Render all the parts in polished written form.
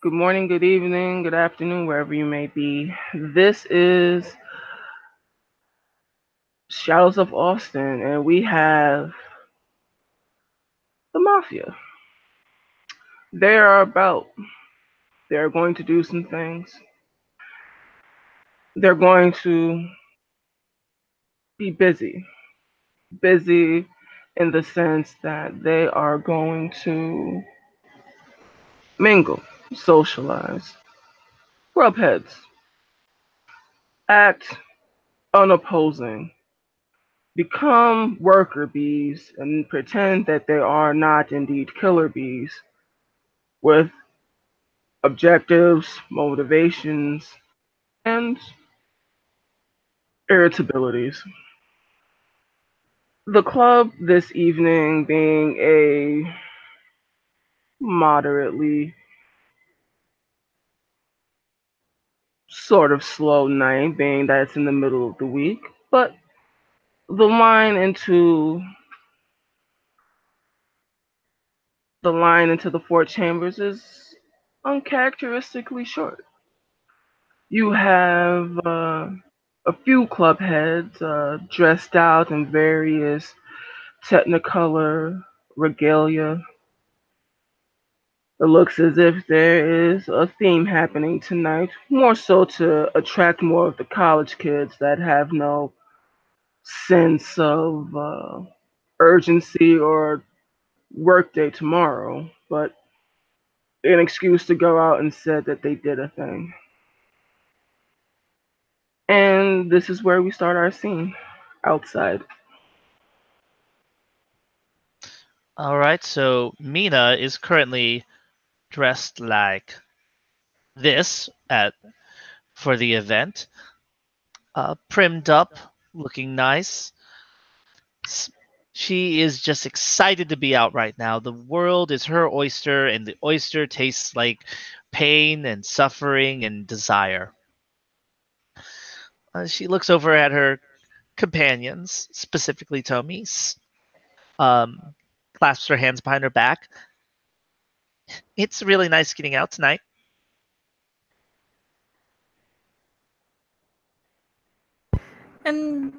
Good morning, good evening, good afternoon, wherever you may be. This is Shadows of Austin, and we have the Mafia. They are about, they're going to do some things. They're going to be busy. Busy in the sense that they are going to mingle, socialize, rub heads, act unopposing, become worker bees, and pretend that they are not indeed killer bees with objectives, motivations, and irritabilities. The club this evening being a moderately sort of slow night, being that it's in the middle of the week, but the line into the four chambers is uncharacteristically short. You have a few club heads dressed out in various technicolor regalia. It looks as if there is a theme happening tonight, more so to attract more of the college kids that have no sense of urgency or workday tomorrow, but an excuse to go out and said that they did a thing. And this is where we start our scene outside. All right, so Mina is currently dressed like this at for the event, primmed up, looking nice. She is just excited to be out right now. The world is her oyster, and the oyster tastes like pain and suffering and desire. She looks over at her companions, specifically Tommy, um, clasps her hands behind her back. It's really nice getting out tonight. And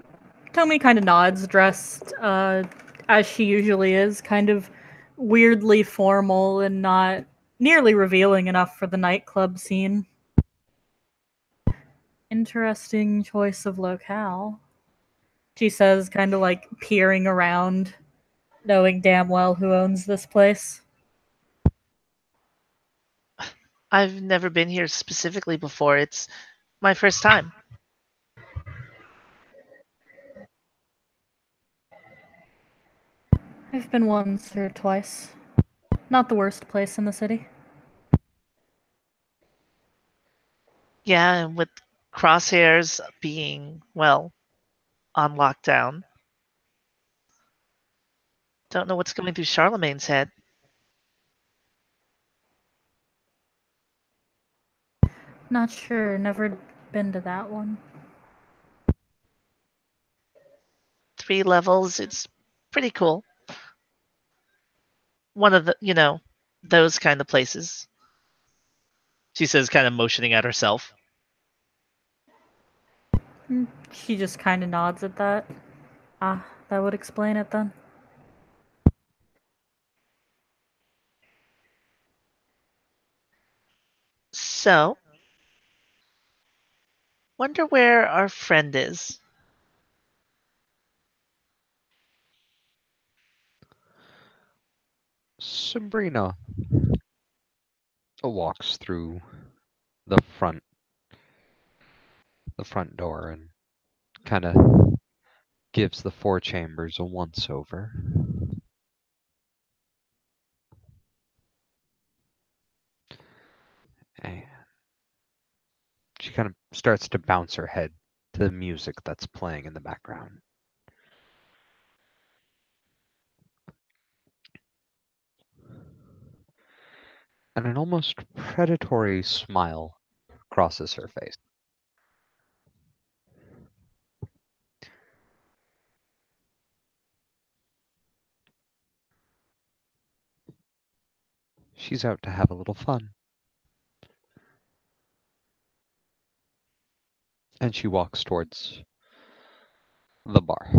Tommy kind of nods, dressed as she usually is, kind of weirdly formal and not nearly revealing enough for the nightclub scene. Interesting choice of locale, she says, kind of like peering around, knowing damn well who owns this place. I've never been here specifically before. It's my first time. I've been once or twice. Not the worst place in the city. Yeah, and with crosshairs being, well, on lockdown. Don't know what's going through Charlemagne's head. Not sure, never been to that one. 3 levels, it's pretty cool. One of those kind of places. She says, kind of motioning at herself. She just kind of nods at that. Ah, that would explain it then. So, wonder where our friend is. Sabrina walks through the front the front door and kind of gives the four chambers a once over. And she kind of starts to bounce her head to the music that's playing in the background. And an almost predatory smile crosses her face. She's out to have a little fun. And she walks towards the bar.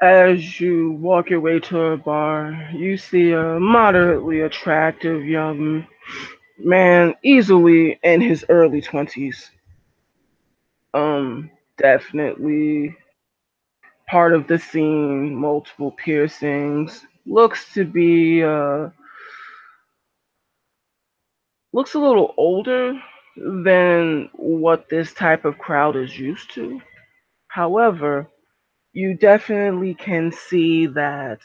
As you walk your way to a bar, you see a moderately attractive young man, easily in his early 20s. Definitely part of the scene, multiple piercings. Looks a little older than what this type of crowd is used to. However, you definitely can see that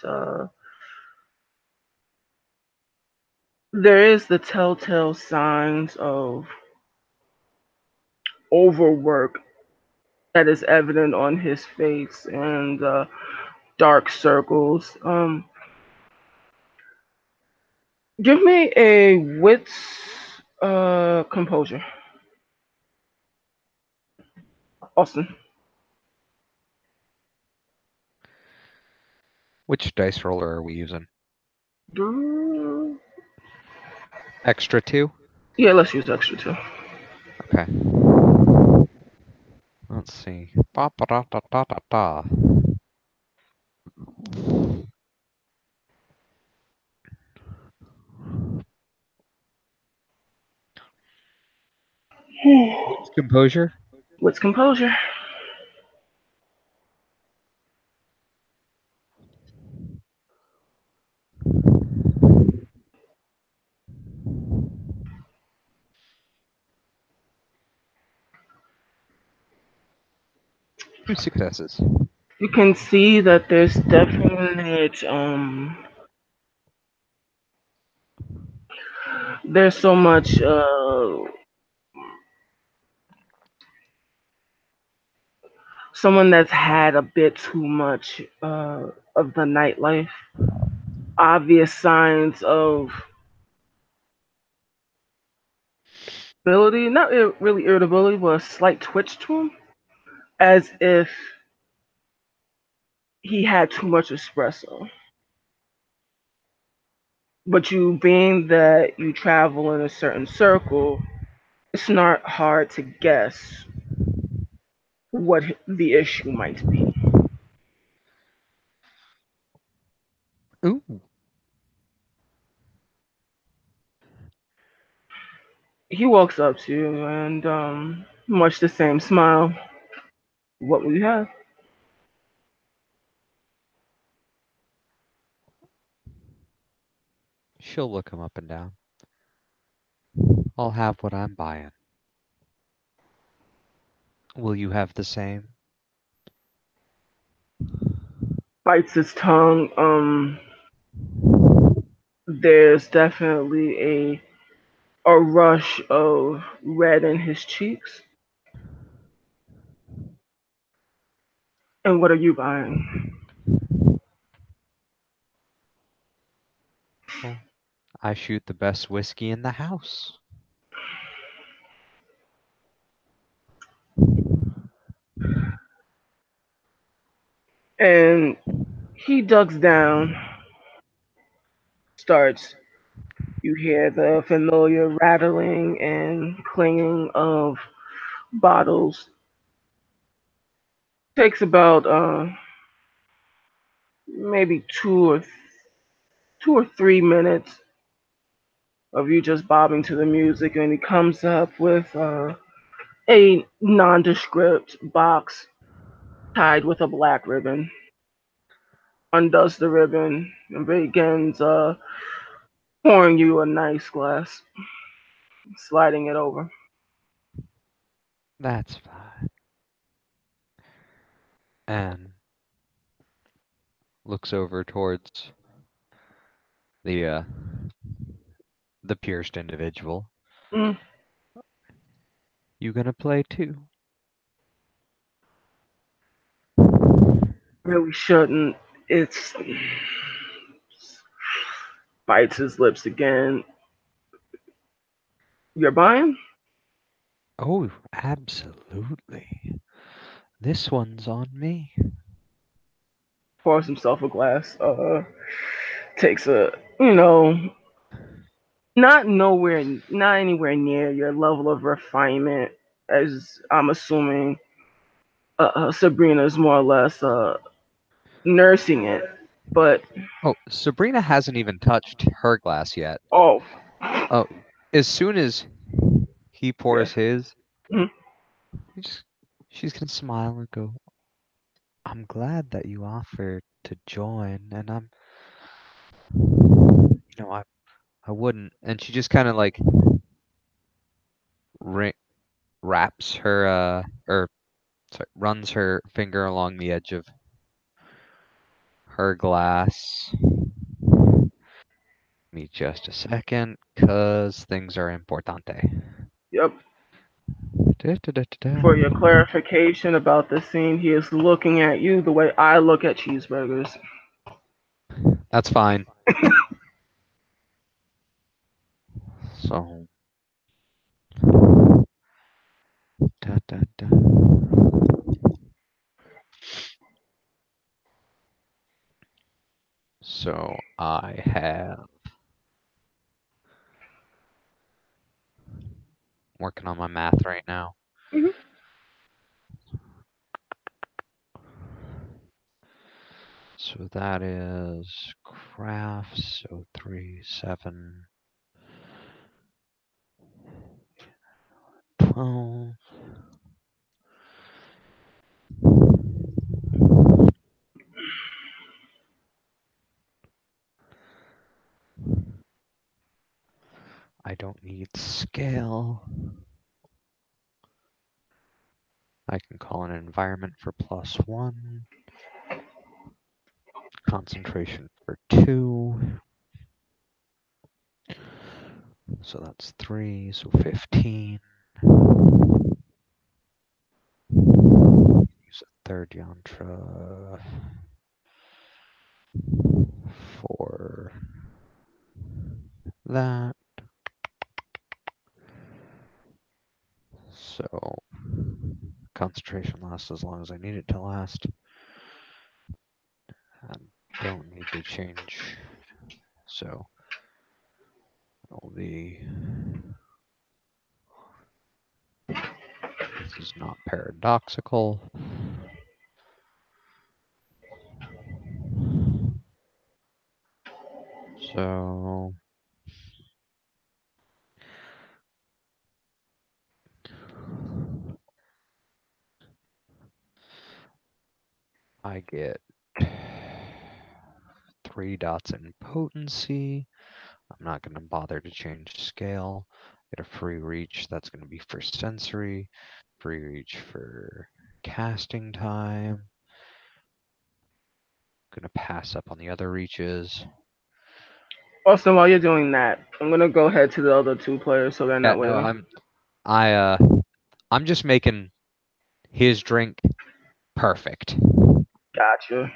there is the telltale signs of overwork that is evident on his face and dark circles. Give me a wits composure, Austin. Which dice roller are we using? Do- Extra 2? Yeah, let's use extra two. Okay. Let's see. Ba ba da da da da da. What's composure? Wits composure. Two successes. You can see that there's so much someone that's had a bit too much of the nightlife. Obvious signs of irritability, not really irritability, but a slight twitch to him, as if he had too much espresso. But you, being that you travel in a certain circle, it's not hard to guess what the issue might be. Ooh. He walks up to you and, much the same smile. What will you have? She'll look him up and down. I'll have what I'm buying. Will you have the same? Bites his tongue. There's definitely a rush of red in his cheeks. And what are you buying? Well, I shoot the best whiskey in the house. And he ducks down, starts. You hear the familiar rattling and clanging of bottles. Takes about maybe 2 or 3 minutes of you just bobbing to the music, and he comes up with a nondescript box tied with a black ribbon. Undoes the ribbon and begins pouring you a nice glass, sliding it over. That's fine. And looks over towards the the pierced individual. Mm, You gonna play too? really shouldn't. It's bites his lips again. You're buying? Oh, absolutely. This one's on me. Pours himself a glass. Takes a, you know, not anywhere near your level of refinement, as I'm assuming Sabrina's more or less nursing it. But Oh, Sabrina hasn't even touched her glass yet. oh, Oh, as soon as he yeah. pours his, Mhm. she's gonna smile and go, "I'm glad that you offered to join, and I wouldn't." And she just kind of like wraps her or sorry, runs her finger along the edge of her glass. Me just a second, cause things are importante. Yep. Da, da, da, da, For your da. clarification about the scene, he is looking at you the way I look at cheeseburgers. That's fine. So, da, da, da. So I have working on my math right now. Mhm. So that is crafts. So 3, 7, 12. I don't need scale. I can call an environment for +1. Concentration for 2. So that's 3, so 15. Use a third yantra for that. So concentration lasts as long as I need it to last. I don't need to change. So it'll be. This is not paradoxical. So I get 3 dots in potency. I'm not going to bother to change scale. Get a free reach. That's going to be for sensory. Free reach for casting time. Going to pass up on the other reaches. Also, while you're doing that, I'm gonna go ahead to the other two players so they're Yeah, not no, waiting. I'm just making his drink perfect. Gotcha.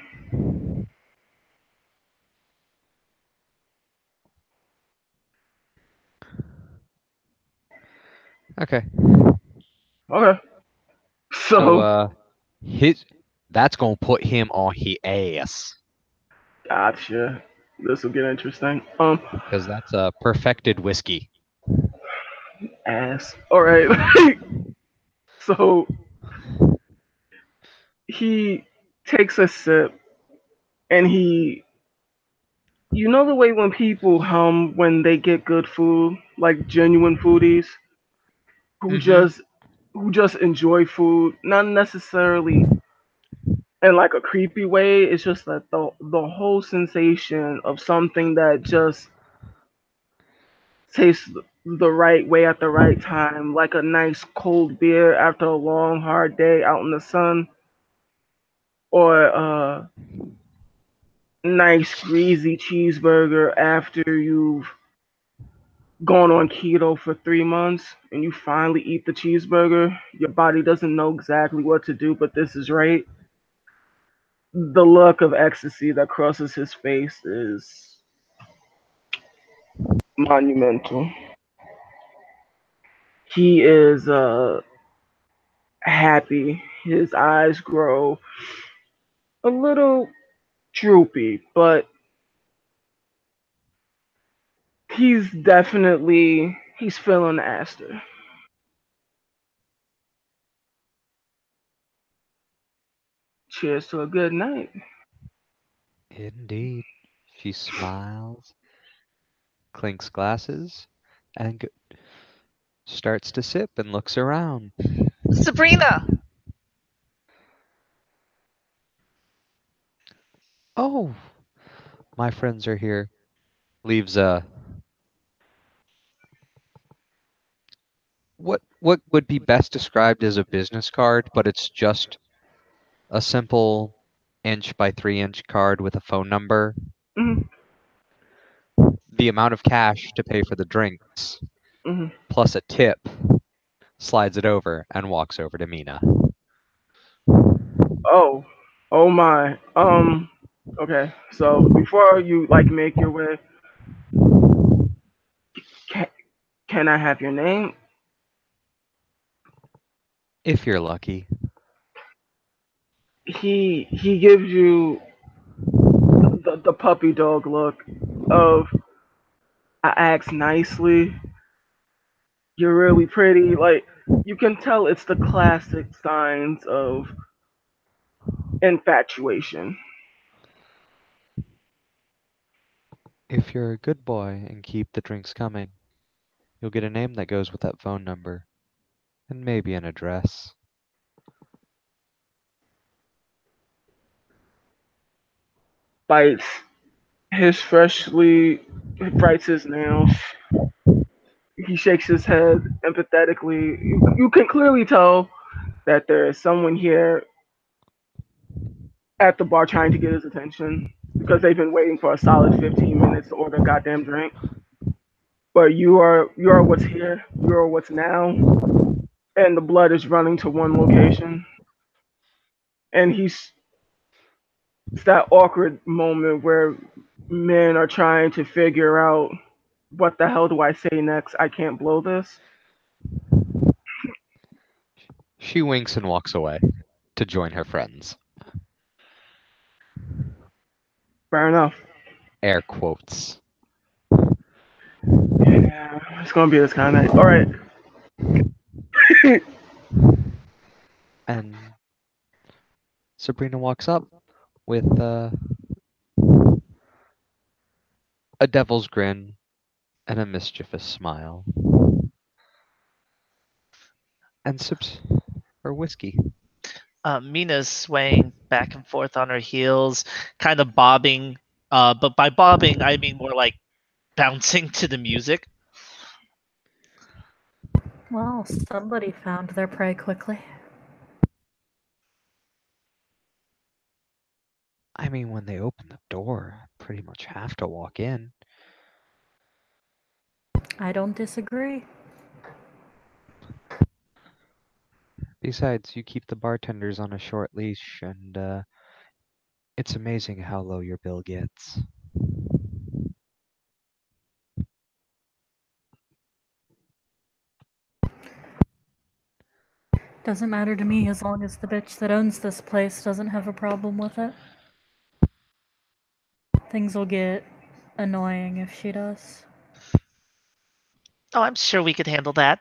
Okay. Okay. So So, his that's gonna put him on his ass gotcha. This will get interesting. because that's a perfected whiskey. Ass. All right. So he takes a sip and you know the way when people hum when they get good food, like genuine foodies who Mm-hmm. just who just enjoy food, not necessarily in like a creepy way. It's just that the whole sensation of something that just tastes the right way at the right time, like a nice cold beer after a long hard day out in the sun, or a nice greasy cheeseburger after you've gone on keto for 3 months and you finally eat the cheeseburger. Your body doesn't know exactly what to do, but this is right. The look of ecstasy that crosses his face is monumental. He is happy. His eyes grow a little droopy, but he's feeling Aster. Cheers to a good night. Indeed. She smiles, clinks glasses, and starts to sip and looks around. Sabrina! Oh, my friends are here. Leaves a what would be best described as a business card, but it's just a simple inch by 3 inch card with a phone number, Hmm. the amount of cash to pay for the drinks, Hmm. plus a tip, slides it over, and walks over to Mina. Oh, oh my. Okay. So before you like make your way, can, can I have your name? If you're lucky. He gives you the puppy dog look of I asked nicely. You're really pretty. Like you can tell it's the classic signs of infatuation. If you're a good boy and keep the drinks coming, you'll get a name that goes with that phone number, and maybe an address. Bites his freshly bites his nails. He shakes his head empathetically. You can clearly tell that there is someone here at the bar trying to get his attention because they've been waiting for a solid 15 minutes to order a goddamn drink. But you are what's here. You are what's now, and the blood is running to one location. And it's that awkward moment where men are trying to figure out what the hell do I say next? I can't blow this. She winks and walks away to join her friends. Fair enough. Air quotes. Yeah, it's gonna be this kind of night. All right. And Sabrina walks up with a devil's grin and a mischievous smile and sips her whiskey. Mina's swaying back and forth on her heels, kind of bobbing. But by bobbing, I mean more like bouncing to the music. Well, somebody found their prey quickly. I mean, when they open the door, I pretty much have to walk in. I don't disagree. Besides, you keep the bartenders on a short leash, and it's amazing how low your bill gets. Doesn't matter to me as long as the bitch that owns this place doesn't have a problem with it. Things will get annoying if she does. Oh, I'm sure we could handle that.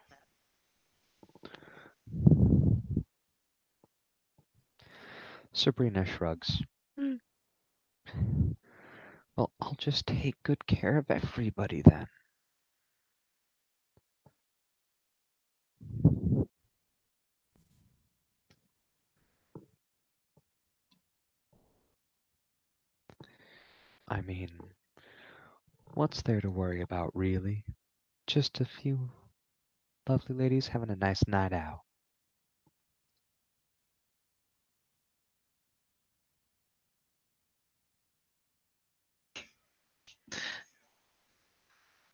Sabrina shrugs. Well, I'll just take good care of everybody then. I mean, what's there to worry about, really? Just a few lovely ladies having a nice night out.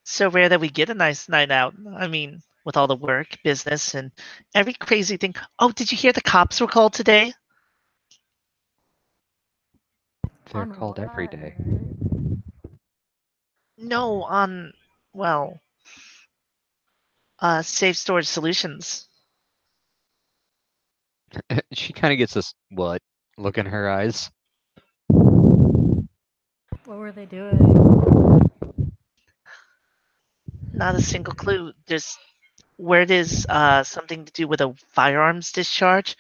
So rare that we get a nice night out. I mean, with all the work, business, and every crazy thing. Oh, did you hear the cops were called today? They're On called every day. what? No, on, well, Safe Storage Solutions. She kind of gets this what look in her eyes. What were they doing? Not a single clue. There's word is something to do with a firearms discharge.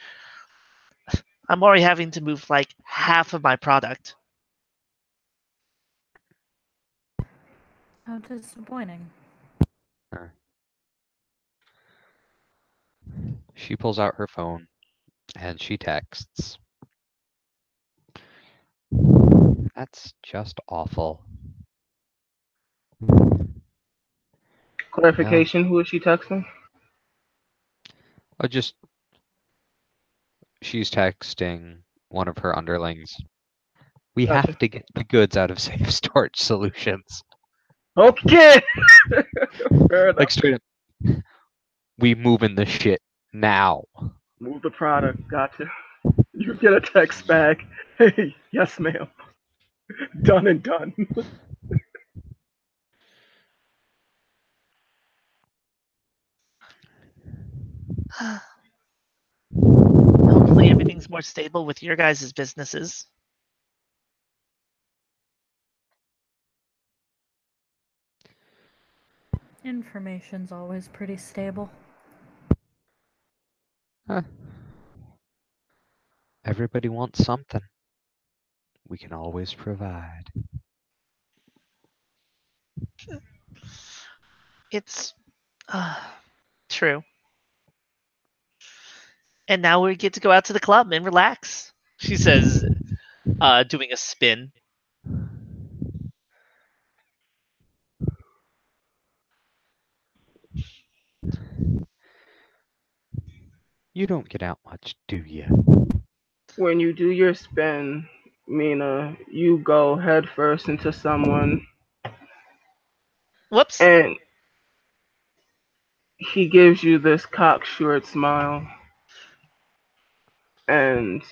I'm already having to move like half of my product. How disappointing. She pulls out her phone and she texts. That's just awful. Clarification, who is she texting? Just she's texting one of her underlings. We Gotcha. have to get the goods out of Safe Storage Solutions. Okay. Fair enough. Like straight up, we moving the shit now. Move the product. Gotcha. You get a text back. Hey, yes, ma'am. Done and done. Hopefully everything's more stable with your guys' businesses. Information's always pretty stable. Everybody wants something. We can always provide. It's true. And now we get to go out to the club and relax, she says, doing a spin. You don't get out much, do you? When you do your spin, Mina, you go headfirst into someone, Whoops. and he gives you this cocksured smile, and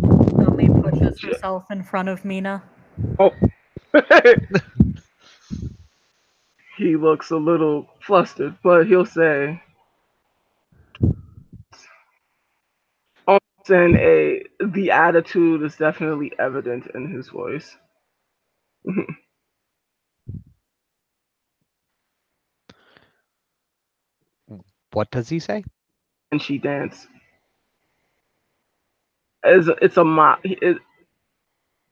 Omi pushes herself in front of Mina. oh, he looks a little flustered, but he'll say, almost in a, the attitude is definitely evident in his voice. What does he say? And she dance. As it's a mock.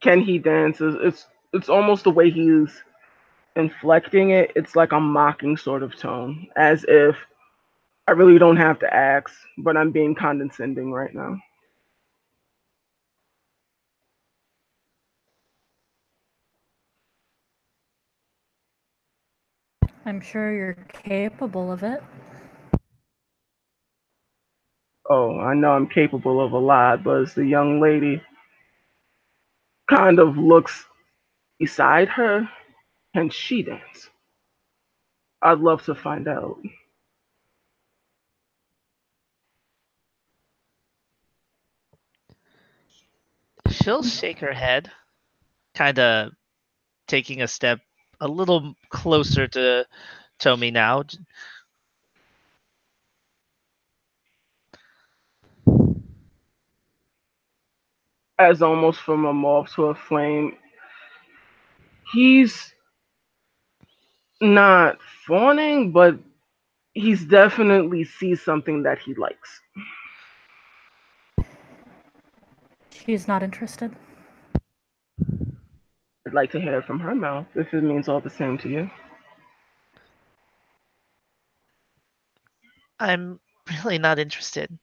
Can he dance? It's almost the way he's inflecting it. It's like a mocking sort of tone, as if I really don't have to ask, but I'm being condescending right now. I'm sure you're capable of it. Oh, I know I'm capable of a lot, but as the young lady kind of looks beside her, can she dance? I'd love to find out. She'll shake her head, kind of taking a step a little closer to Tomi now. As almost from a moth to a flame, he's not fawning, but he's definitely sees something that he likes. She's not interested. I'd like to hear it from her mouth if it means all the same to you. I'm really not interested.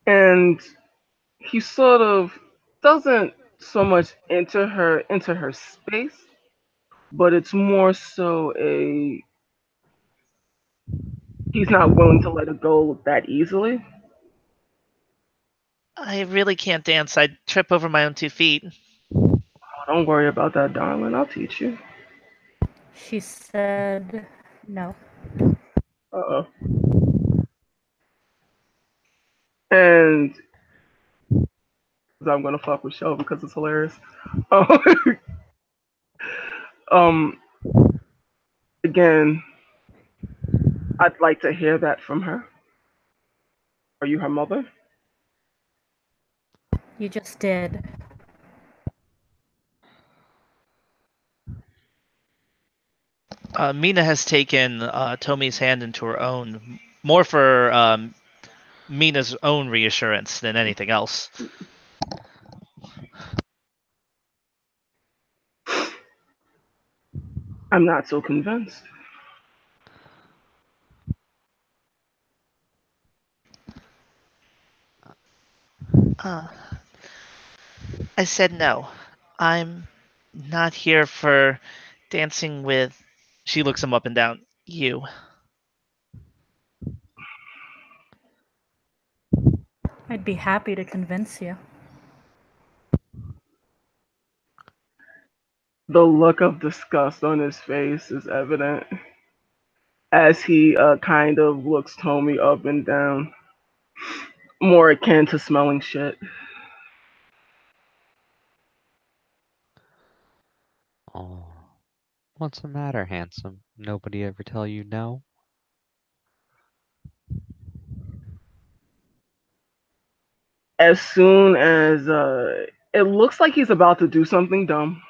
And he sort of doesn't so much enter her space, but it's more so a he's not willing to let it go that easily. I really can't dance. I'd trip over my own 2 feet. Oh, don't worry about that, darling. I'll teach you. She said no. Uh oh. And I'm gonna fuck with show because it's hilarious. Oh, um, again, I'd like to hear that from her. Are you her mother? You just did. Mina has taken Tomi's hand into her own, more for Mina's own reassurance than anything else. I'm not so convinced. Uh, I said no. I'm not here for dancing with. She looks him up and down. You. I'd be happy to convince you. The look of disgust on his face is evident as he kind of looks Tommy up and down, more akin to smelling shit. Oh, what's the matter, handsome? Nobody ever tell you no? As soon as it looks like he's about to do something dumb,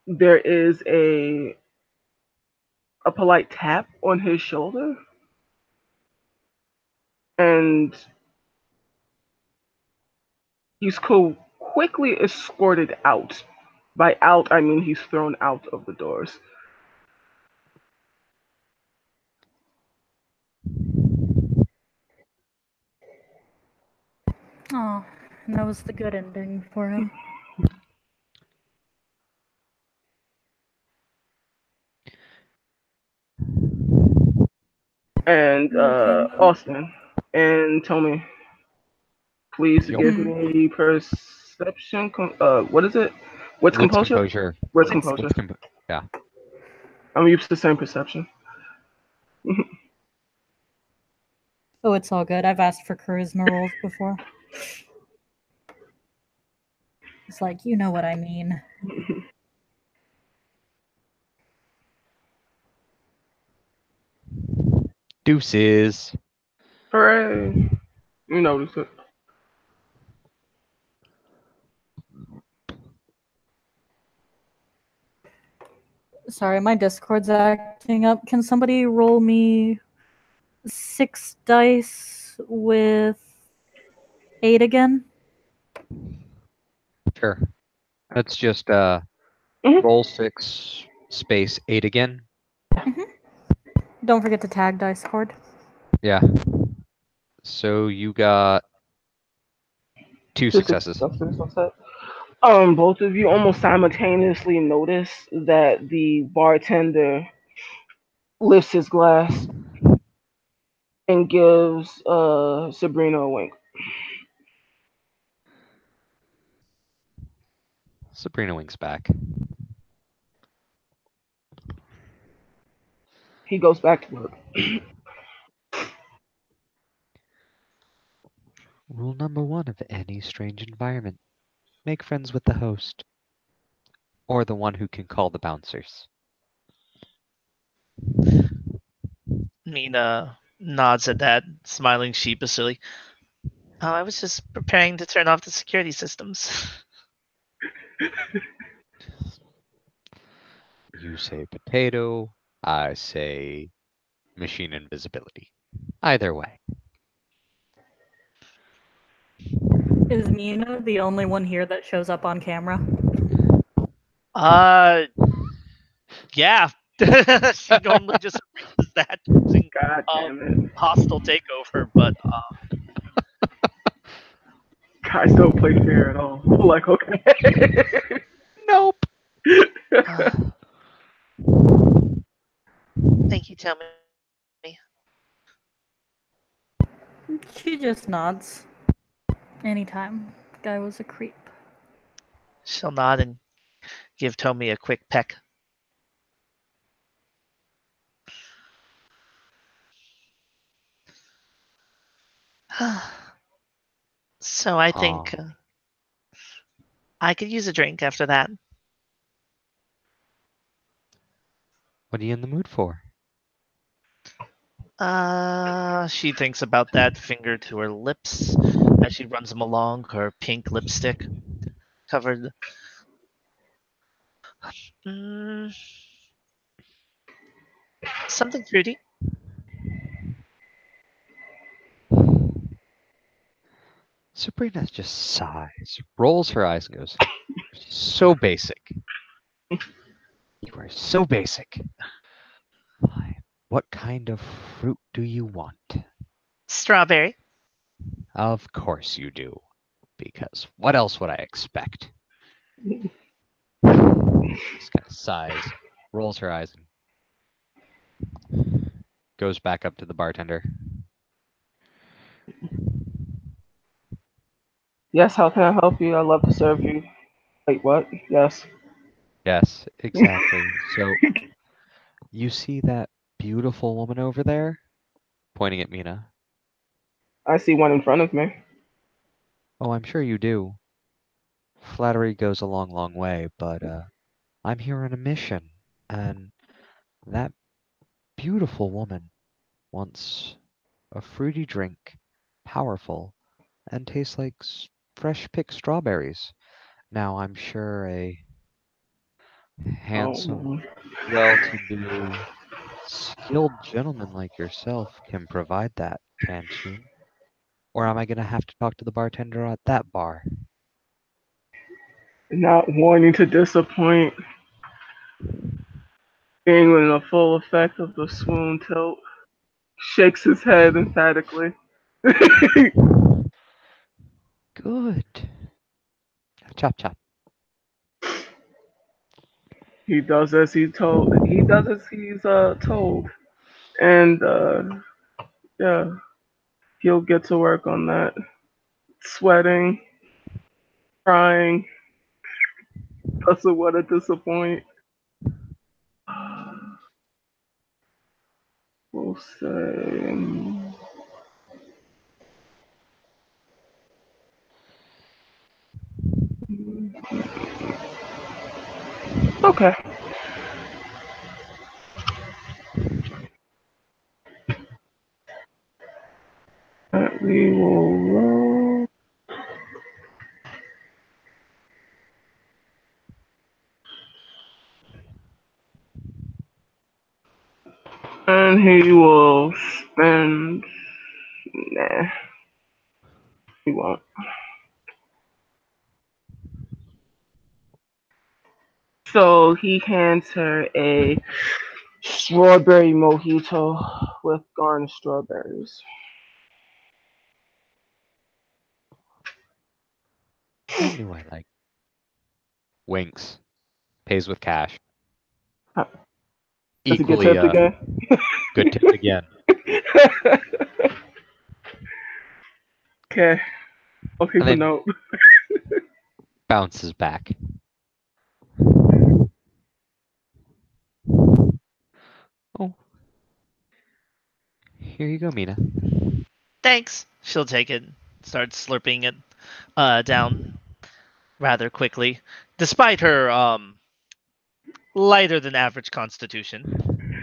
there is a polite tap on his shoulder, and he's quickly escorted out. By out, I mean he's thrown out of the doors. Oh, and that was the good ending for him. And Austin and Tommy, please Yup. give me perception. What is it? What's Wits composure? composure. What's Wits composure? Yeah. I'm used to the same perception. Oh, it's all good. I've asked for charisma rolls before. It's like, you know what I mean. Deuces. Hooray! You noticed it. Sorry, my Discord's acting up. Can somebody roll me 6 dice with 8 again? Sure. That's just Mhm. roll 6 space 8 again. Don't forget to tag Discord. Yeah. So you got 2 successes. Both of you almost simultaneously notice that the bartender lifts his glass and gives Sabrina a wink. Sabrina winks back. He goes back to work. Rule number 1 of any strange environment. Make friends with the host. Or the one who can call the bouncers. Mina nods at that, smiling sheepishly. Oh, I was just preparing to turn off the security systems. You say potato, I say machine invisibility. Either way. Is Mina the only one here that shows up on camera? Yeah. She normally just erases that using God damn it. hostile takeover, but Guys don't play fair at all. Like, okay. Nope. thank you, Tommy. She just nods. Anytime. Guy was a creep. She'll nod and give Tommy a quick peck. So I think I could use a drink after that. What are you in the mood for? She thinks about that, finger to her lips as she runs them along her pink lipstick covered. Mm, something fruity. Sabrina just sighs, rolls her eyes, and goes, "So basic. You are so basic. Fine. What kind of fruit do you want?" Strawberry. Of course you do. Because what else would I expect? Just kind of sighs, rolls her eyes, and goes back up to the bartender. Yes, how can I help you? I'd love to serve you. Wait, what? Yes. Yes, exactly. So you see that beautiful woman over there? Pointing at Mina. I see one in front of me. Oh, I'm sure you do. Flattery goes a long, long way, but I'm here on a mission, and that beautiful woman wants a fruity drink, powerful, and tastes like fresh picked strawberries. Now, I'm sure a handsome, Oh, well to do, skilled gentleman like yourself can provide that, can't you? Or am I going to have to talk to the bartender at that bar? not wanting to disappoint, being in the full effect of the swoon tilt, shakes his head emphatically. Good. Chop chop. He does as he told. He does as he's told, and yeah, he'll get to work on that. Sweating, crying, doesn't want to disappoint. We'll say, okay. We will roll, and he will spend. Nah, he won't. So he hands her a strawberry mojito with garnished strawberries. I knew I liked. Winks. Pays with cash. Does he get Equally tipped again? good tip again. Okay, I'll keep And a then note. bounces back. Oh, here you go, Mina. Thanks. She'll take it. Start slurping it down rather quickly, despite her lighter than average constitution.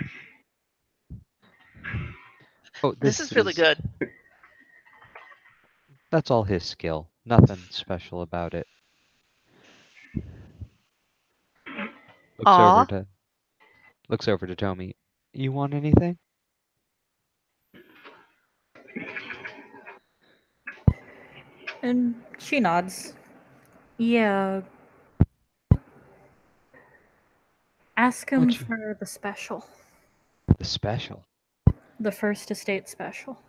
Oh, This is really good. that's all his skill. Nothing special about it. Looks over Aw. to looks over to Tommy. You want anything? And she nods. Yeah, ask him What you for the special. the special. The first estate special.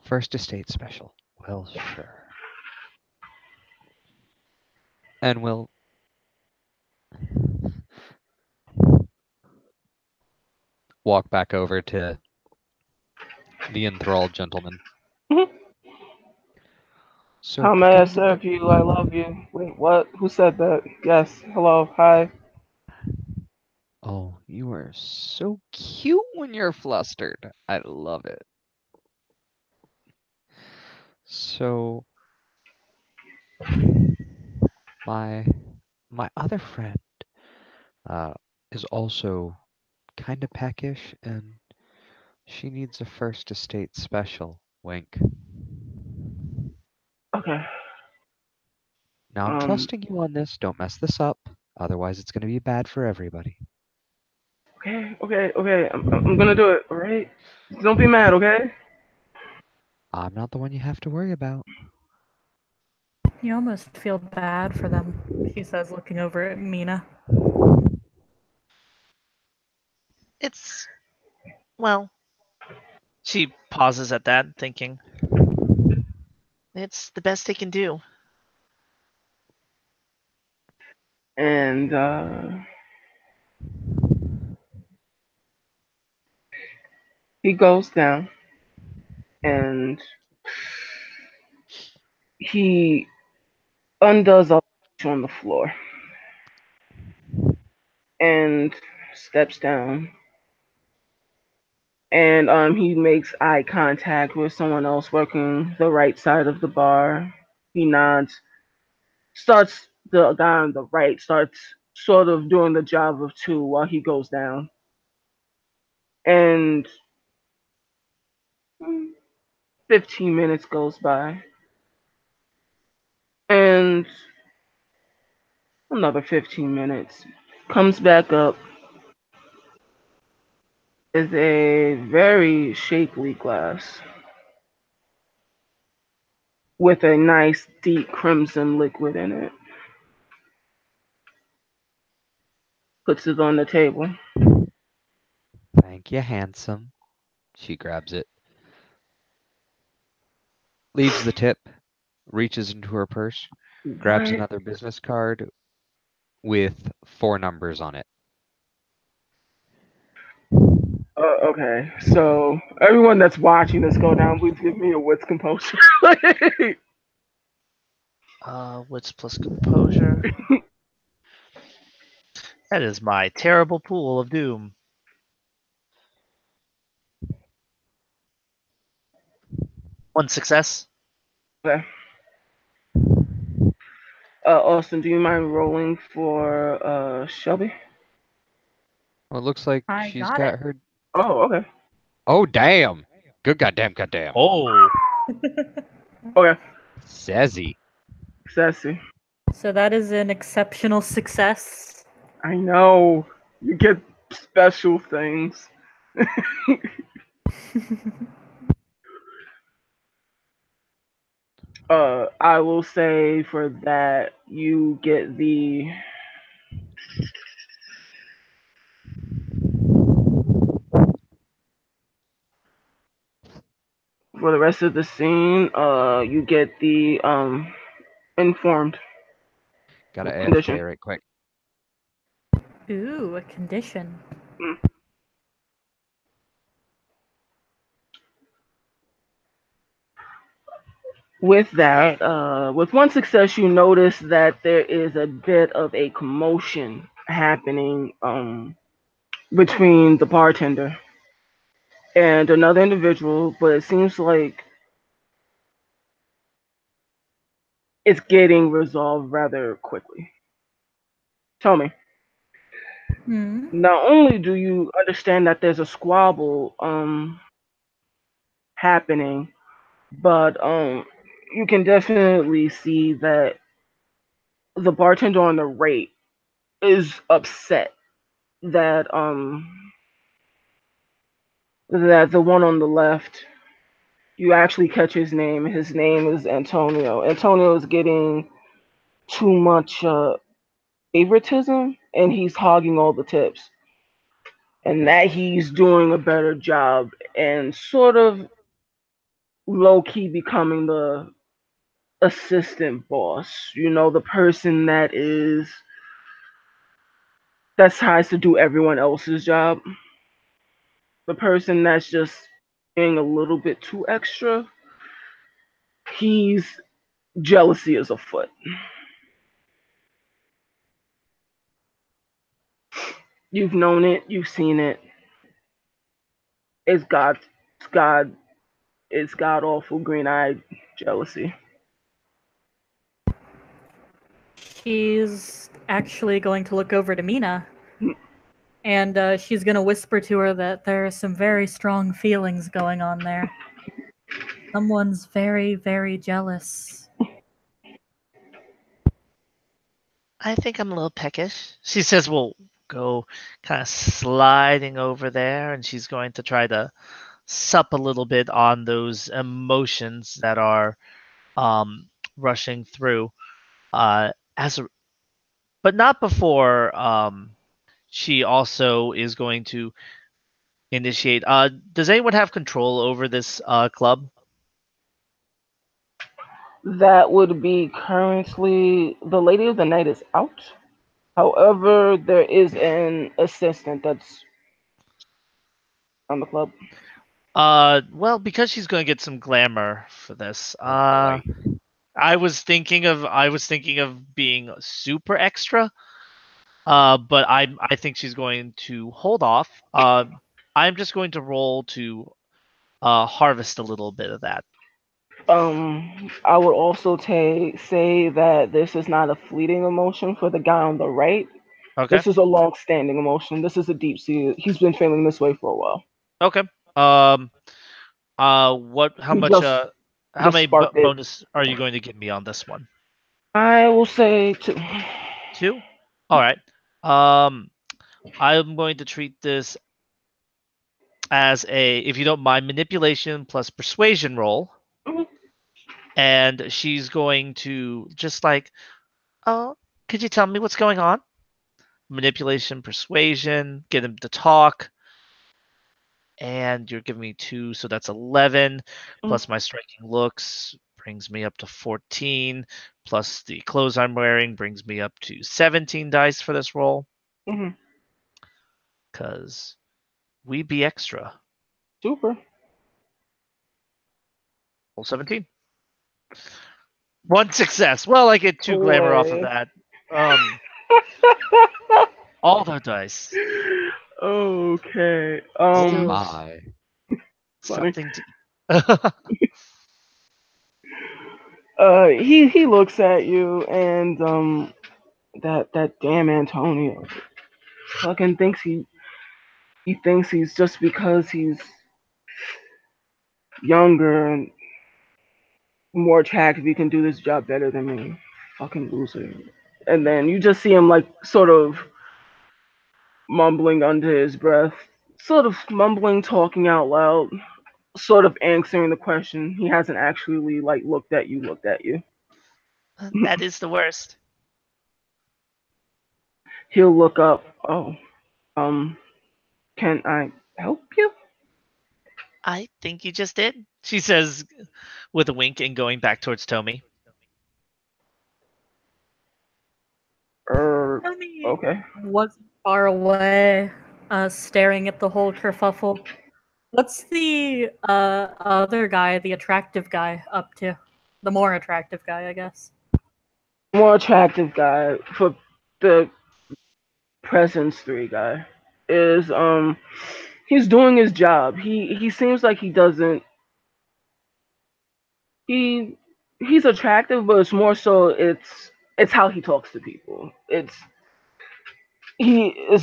First estate special. Well, sure. And we'll walk back over to the enthralled gentleman. So How I've may I got an serve you? I love you. Wait, what? Who said that? Yes. Hello. Hi. Oh, you are so cute when you're flustered. I love it. So my my other friend uh, is also kind of peckish, and she needs a first estate special. Wink. Okay. Now I'm Um. trusting you on this. Don't mess this up. Otherwise, it's going to be bad for everybody. Okay. I'm gonna do it. All right. Don't be mad, okay? I'm not the one you have to worry about. You almost feel bad for them, she says, looking over at Mina. It's, well, she pauses at that, thinking, it's the best they can do. And he goes down and he undoes all on the floor and steps down. And he makes eye contact with someone else working the right side of the bar. He nods, starts the guy on the right starts sort of doing the job of two while he goes down. And 15 minutes goes by. And another 15 minutes. Comes back up is a very shapely glass with a nice deep crimson liquid in it. Puts it on the table. Thank you, handsome. She grabs it, leaves the tip, reaches into her purse, grabs What? another business card with 4 numbers on it. Okay, so everyone that's watching this go down, please give me a wits composure. Wits plus composure. That is my terrible pool of doom. One success. Okay. Austin, do you mind rolling for Shelby? Well, it looks like I she's got it. got her. Oh, okay. Oh, damn! Good goddamn. Oh, Okay. Sassy. Sassy. So that is an exceptional success. I know. You get special things. I will say for that you get the for the rest of the scene, you get the informed Got a AFK condition. right quick. Ooh, a condition. Mm. With that, with one success, you notice that there is a bit of a commotion happening between the bartender and another individual, but it seems like it's getting resolved rather quickly. Tell me, Hmm. not only do you understand that there's a squabble happening, but you can definitely see that the bartender on the right is upset that that the one on the left, you actually catch his name. His name is Antonio. Antonio is getting too much favoritism, and he's hogging all the tips, and that he's doing a better job and sort of low key becoming the assistant boss. You know, the person that tries to do everyone else's job. The person that's just being a little bit too extra. He's jealousy is afoot. You've known it, you've seen it. It's God, it's God, it's God awful green eyed jealousy. She's actually going to look over to Mina, and she's going to whisper to her that there are some very strong feelings going on there. Someone's very, very jealous. I think I'm a little peckish. She says we'll go kind of sliding over there, and she's going to try to sup a little bit on those emotions that are um, rushing through. As a, but not before she also is going to initiate. Does anyone have control over this club? That would be currently the Lady of the Night is out. However, there is an assistant that's on the club. Well, because she's going to get some glamour for this. Oh boy. I was thinking of being super extra. But I think she's going to hold off. I'm just going to roll to harvest a little bit of that. I would also say that this is not a fleeting emotion for the guy on the right. Okay. This is a long-standing emotion. This is a deep seated. He's been feeling this way for a while. Okay. Um. What? How He much? How just many sparked it. bonus are you going to give me on this one? I will say to 2. All right. Um. I'm going to treat this as a, if you don't mind, manipulation plus persuasion roll, and she's going to just like, oh, could you tell me what's going on? Manipulation, persuasion, get him to talk. And you're giving me 2, so that's 11. Plus my striking looks brings me up to 14. Plus the clothes I'm wearing brings me up to 17 dice for this roll. Mhm. Because we be extra. Super. Roll 17. 1 success. Well, I get 2 glamour off of Boy. that. All the dice. Okay. Oh Still my. Funny. something to. He looks at you and that damn Antonio fucking he thinks he's just because he's younger and more attractive he can do this job better than me. Fucking loser. And then you just see him like sort of mumbling under his breath, sort of mumbling, talking out loud, sort of answering the question. He hasn't actually like looked at you. That is the worst. He'll look up. Oh, um, can I help you? I think you just did. She says with a wink and going back towards Tommy. Tommy Okay. wasn't far away, staring at the whole kerfuffle. What's the other guy, the attractive guy, up to? The more attractive guy, I guess. More attractive guy for the presence three guy is he's doing his job. He seems like he doesn't he he's attractive, but it's more so it's how he talks to people. It's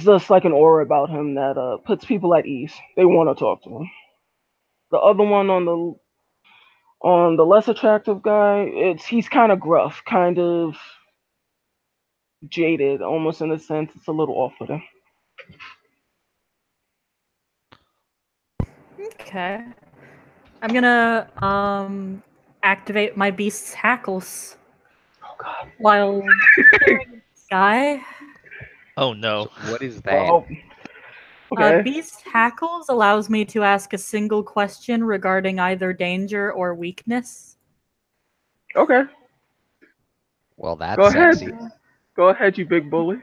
just like an aura about him that puts people at ease. They want to talk to him. The other one on the less attractive guy, it's he's kind of gruff, kind of jaded, almost in a sense. It's a little off with him. Okay. I'm gonna activate my beast's hackles Oh God. while staring at the sky. Oh no. So what is that? Oh. Okay. Beast hackles allows me to ask a single question regarding either danger or weakness. Okay. Well, Go that's ahead. sexy. Go ahead, you big bully.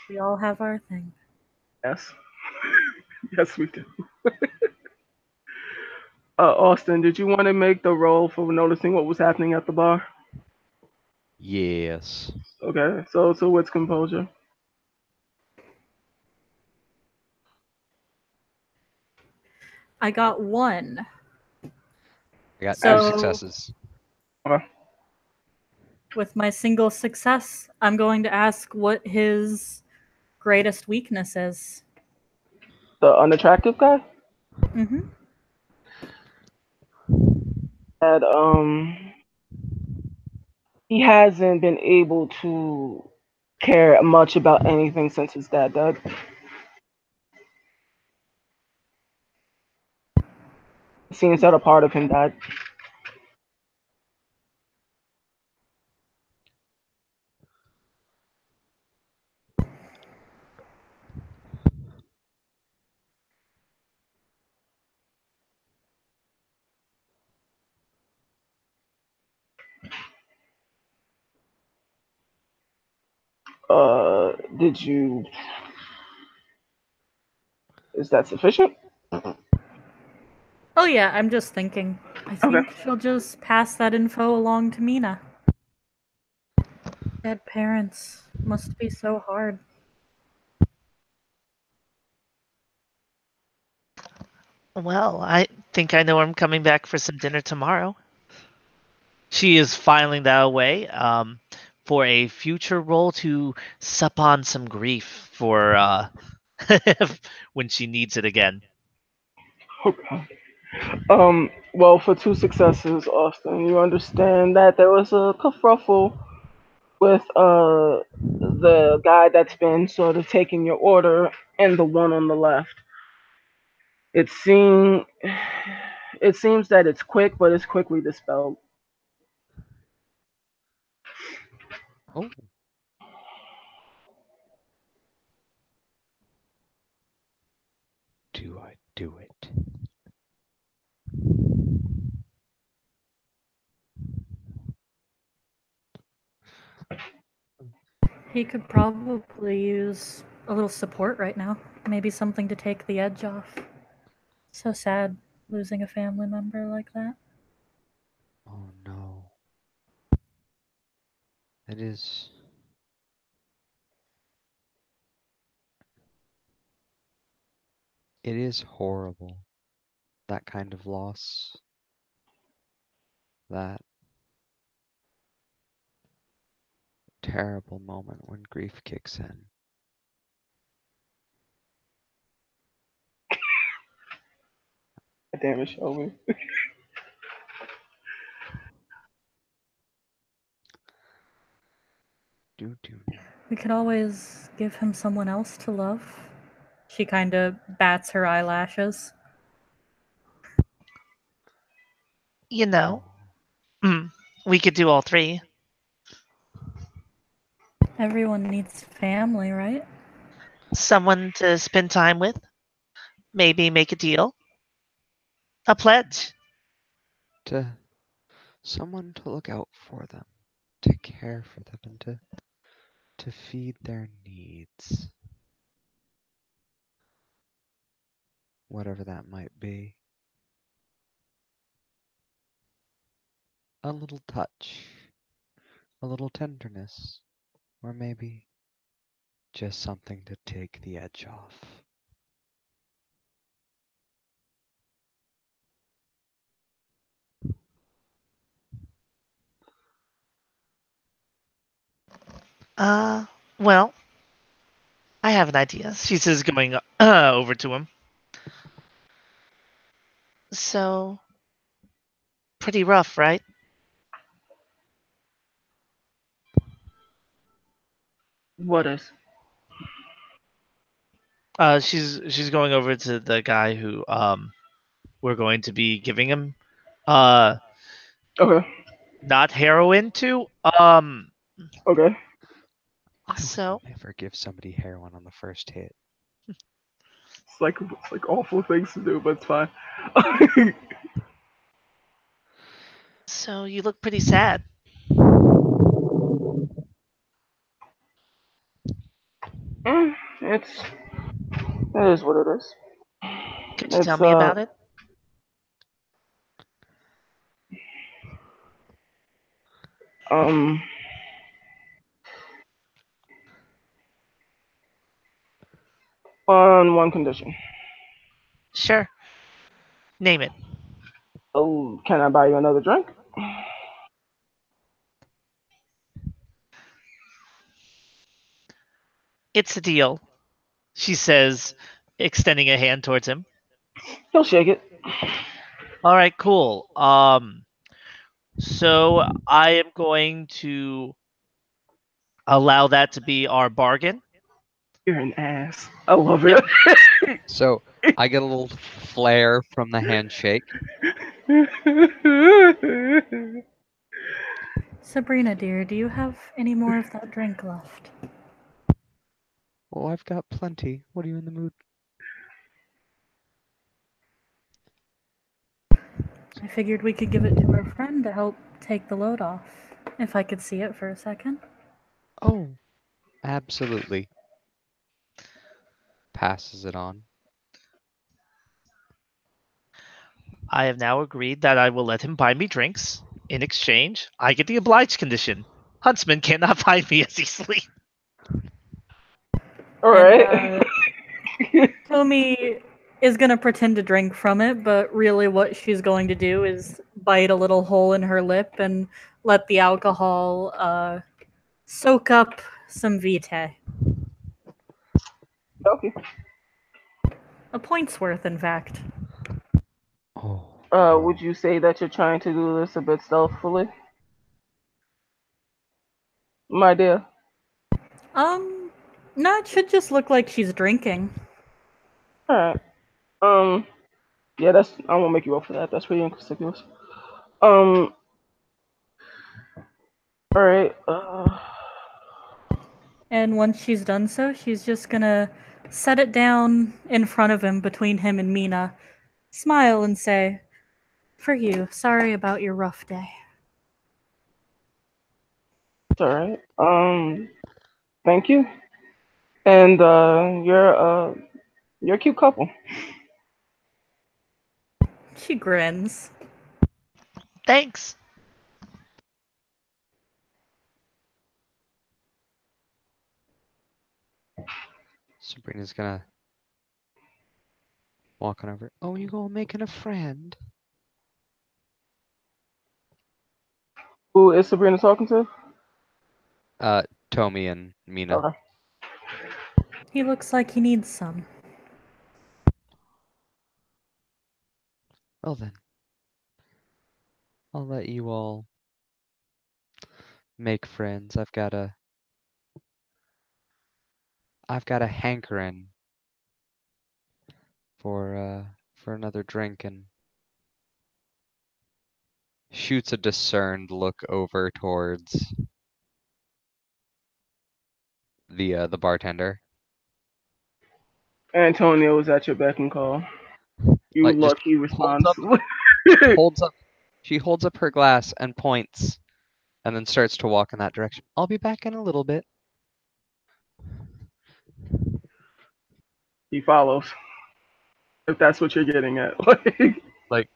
We all have our thing. Yes. Yes, we do. Austin, did you want to make the roll for noticing what was happening at the bar? Yes. Okay. So what's composure? I got 1. I got 2 So successes. Okay. with my single success, I'm going to ask what his greatest weakness is. The unattractive guy Mm-hmm. had He hasn't been able to care much about anything since his dad died. It seems that a part of him died. Did you? Is that sufficient? Oh yeah, I'm just thinking. I Okay. think she'll just pass that info along to Mina. Dead parents must be so hard. Well, I think I know I'm coming back for some dinner tomorrow. She is filing that away for a future role to sup on some grief for when she needs it again. Okay. Well, for two successes, Austin, you understand that there was a kerfuffle with the guy that's been sort of taking your order and the one on the left. It seems it seems that it's quick, but it's quickly dispelled. Oh, do I do it? He could probably use a little support right now. Maybe something to take the edge off. So sad losing a family member like that. Oh no. It is. It is horrible. That kind of loss. That terrible moment when grief kicks in. Damn it, Shelby. Do. We could always give him someone else to love. She kind of bats her eyelashes. You know, Oh, mm, we could do all three. Everyone needs family, right? Someone to spend time with, maybe make a deal, a pledge. to someone to look out for them, to care for them, and to feed their needs, whatever that might be. A little touch, a little tenderness, or maybe just something to take the edge off. Uh, well, I have an idea. She says, going over to him. So, pretty rough, right? What is? She's going over to the guy who we're going to be giving him uh Okay. not heroin to. Okay. I would So never give somebody heroin on the first hit. It's like awful things to do, but it's fine. so you look pretty sad. It's it is what it is. Could you tell It's me about it? um on one condition. Sure. Name it. Oh, can I buy you another drink? It's a deal, she says, extending a hand towards him. He'll shake it. All right, cool. So I am going to allow that to be our bargain. You're an ass. I love Yep. it. So I get a little flare from the handshake. Sabrina, dear, do you have any more of that drink left? Well, I've got plenty. What are you in the mood? I figured we could give it to our friend to help take the load off. If I could see it for a second. Oh, absolutely. Passes it on. I have now agreed that I will let him buy me drinks. In exchange, I get the obliged condition. Huntsman cannot find me as easily. All And right. Tomi is gonna pretend to drink from it, but really what she's going to do is bite a little hole in her lip and let the alcohol soak up some vitae. Okay. A point's worth, in fact. Oh. Would you say that you're trying to do this a bit stealthily, my dear? No, it should just look like she's drinking. All right. Yeah, that's. I won't make you roll for that. That's pretty inconspicuous. Um. All right. And once she's done so, she's just gonna set it down in front of him, between him and Mina, smile and say, "For you, sorry about your rough day." It's all right. Thank you. And you're a cute couple. She grins. Thanks. Sabrina's gonna walk on over. Oh, you all making a friend? Who is Sabrina talking to? Tomi and Mina. Okay. He looks like he needs some. Well then, I'll let you all make friends. I've got a hankering for another drink, and shoots a discerned look over towards the bartender. Antonio is at your beck and call. You Like just lucky holds response. up holds up she holds up her glass and points and then starts to walk in that direction. I'll be back in a little bit. He follows. If that's what you're getting at. Like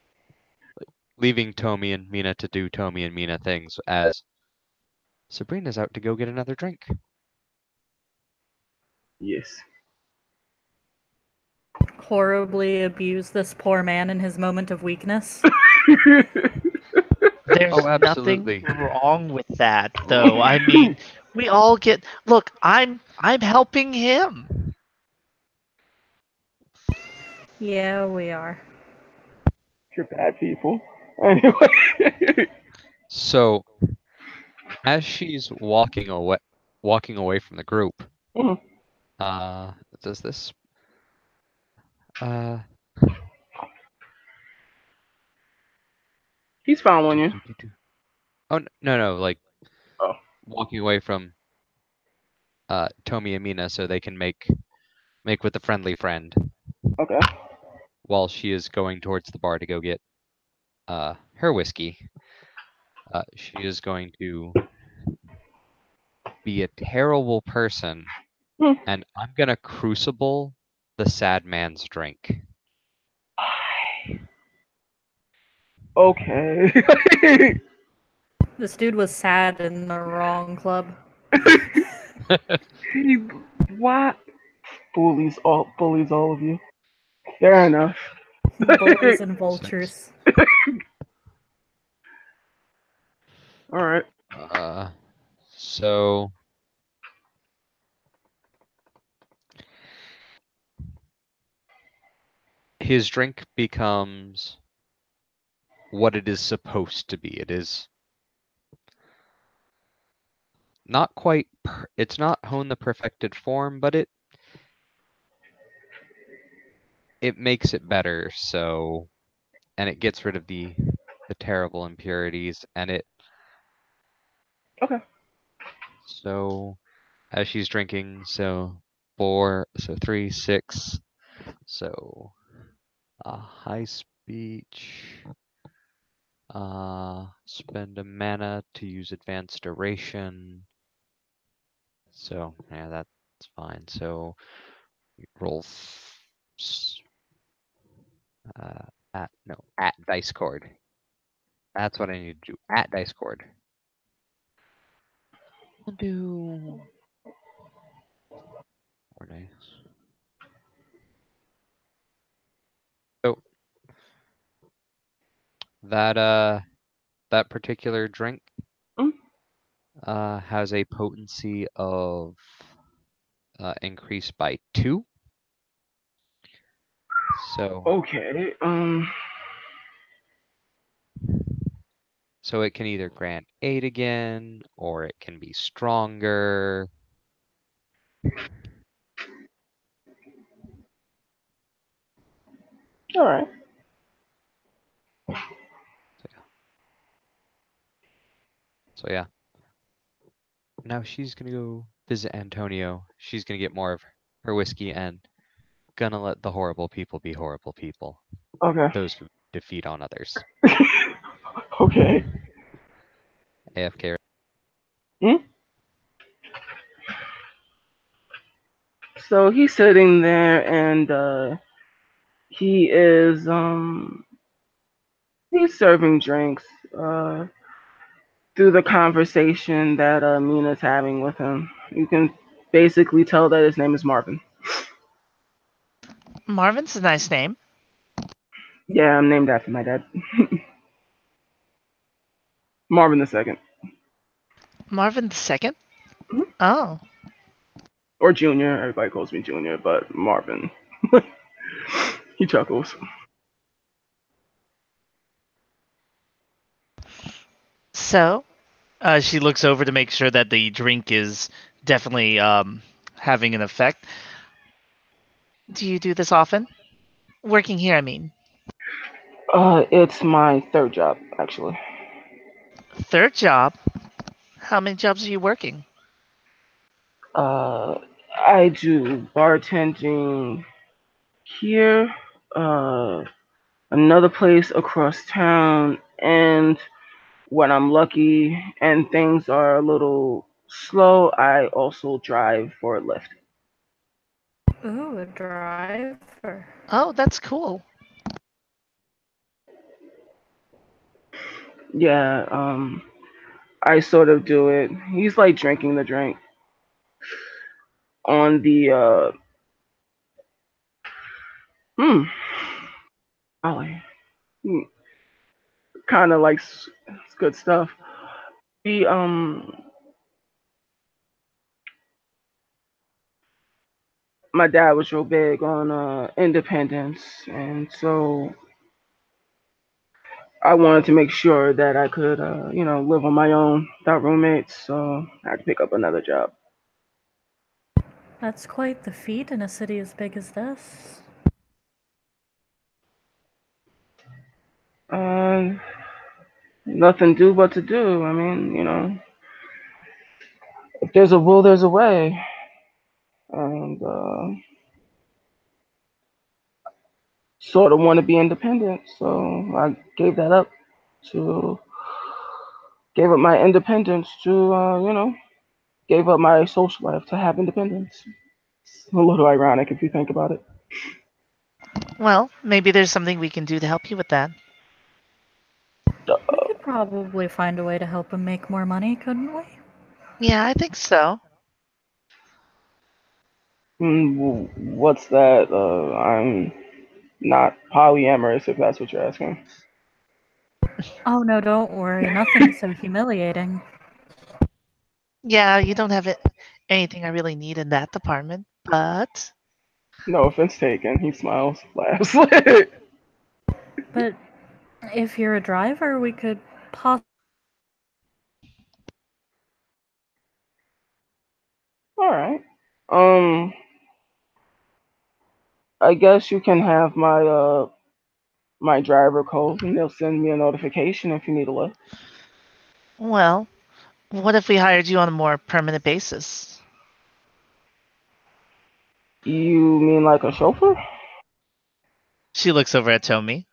leaving Tomi and Mina to do Tomi and Mina things as Sabrina's out to go get another drink. Yes. Horribly abuse this poor man in his moment of weakness. There's Oh, nothing absolutely. wrong with that, though. I mean, we all get. Look, I'm helping him. Yeah, we are. You're bad people. Anyway. So as she's walking away from the group, Mhm. does this uh He's following you. oh no, like Oh, walking away from Tomi and Mina so they can make with a friendly friend okay. while she is going towards the bar to go get her whiskey. She is going to be a terrible person, Hmm. and I'm gonna crucible the sad man's drink. Okay. This dude was sad in the wrong club. He, what? Bullies all of you. Fair enough. Bullies and Six. vultures. All right. So his drink becomes what it is supposed to be. It is not quite. It's not Hone the Perfected Form, but it makes it better. So, and it gets rid of the terrible impurities, and it. Okay. So, as she's drinking, so 4, so 3, 6, so high speech. Spend a mana to use advanced duration. So yeah, that's fine. So you roll at dice cord. That's what I need to do. At dice cord. I'll do 4 dice. So that particular drink Mm. has a potency of increased by 2. So Okay. so it can either grant 8 again, or it can be stronger. All right. So yeah. Now she's gonna go visit Antonio. She's gonna get more of her whiskey and gonna let the horrible people be horrible people. Okay. Those who defeat on others. Okay. AFK. Hmm? So he's sitting there and he is he's serving drinks through the conversation that Mina's having with him. You can basically tell that his name is Marvin. Marvin's a nice name. Yeah, I'm named after my dad. Marvin the second. Marvin the second? Mhm. Oh. Or Junior. Everybody calls me Junior, but Marvin. He chuckles. So, she looks over to make sure that the drink is definitely having an effect. Do you do this often? Working here, I mean. It's my third job, actually. Third job? How many jobs are you working? Uh, I do bartending here, uh, another place across town, and when I'm lucky and things are a little slow, I also drive for a Lyft. Ooh, a driver. Oh, that's cool. Yeah, I sort of do it. He's like drinking the drink on the hmm, golly, kind of like good stuff. The my dad was real big on independence, and so I wanted to make sure that I could, live on my own without roommates. So I had to pick up another job. That's quite the feat in a city as big as this. Uh, Nothing do but to do. I mean, if there's a will, there's a way, and sort of want to be independent. So I gave that up to gave up my independence to, gave up my social life to have independence. It's a little ironic if you think about it. Well, maybe there's something we can do to help you with that. We could probably find a way to help him make more money, couldn't we? Yeah, I think so. What's that? I'm not polyamorous, if that's what you're asking. Oh no, don't worry. Nothing so humiliating. Yeah, you don't have anything I really need in that department, but No offense taken. He smiles, laughs. But If you're a driver, we could possibly. All right. Um, I guess you can have my driver code, and they'll send me a notification if you need a lift. Well, what if we hired you on a more permanent basis? You mean like a chauffeur? She looks over at Tomi.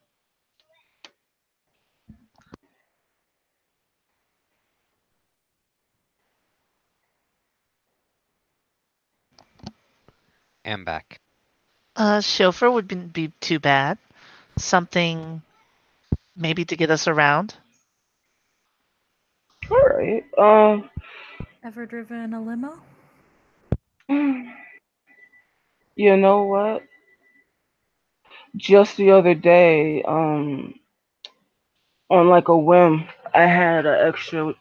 Am back. A chauffeur would be too bad. Something maybe to get us around. All right. Ever driven a limo? You know what? Just the other day, on like a whim, I had an extra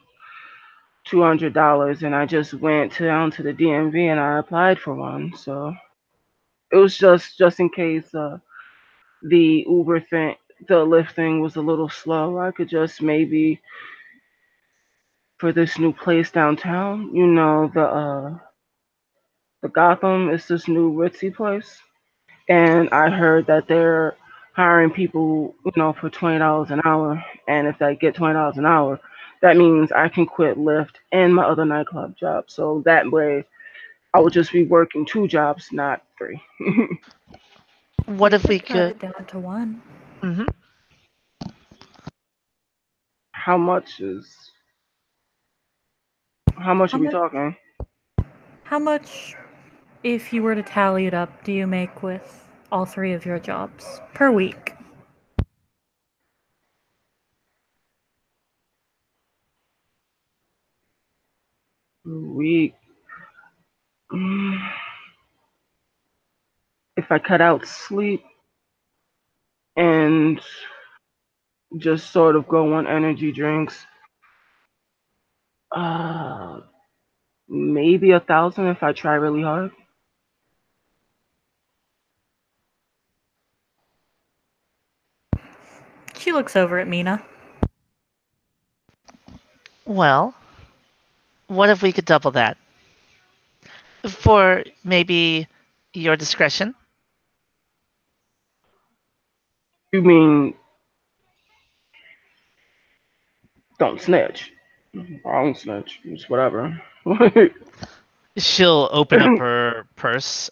$200, and I just went down to the DMV and I applied for one. So it was just in case the Uber thing, the Lyft thing was a little slow. I could just maybe for this new place downtown. You know the Gotham is this new ritzy place, and I heard that they're hiring people, for $20 an hour. And if I get $20 an hour, that means I can quit Lyft and my other nightclub job. So that way, I would just be working two jobs, not three. What We if we could cut could? it down to one. Hmm. How much is? How much How are we much? talking? How much, if you were to tally it up, do you make with all three of your jobs per week? We, mm, if I cut out sleep and just sort of go on energy drinks, uh, maybe 1,000 if I try really hard. She looks over at Mina. Well, what if we could double that for maybe your discretion? You mean don't snitch? I don't snitch. It's whatever. She'll open up her purse,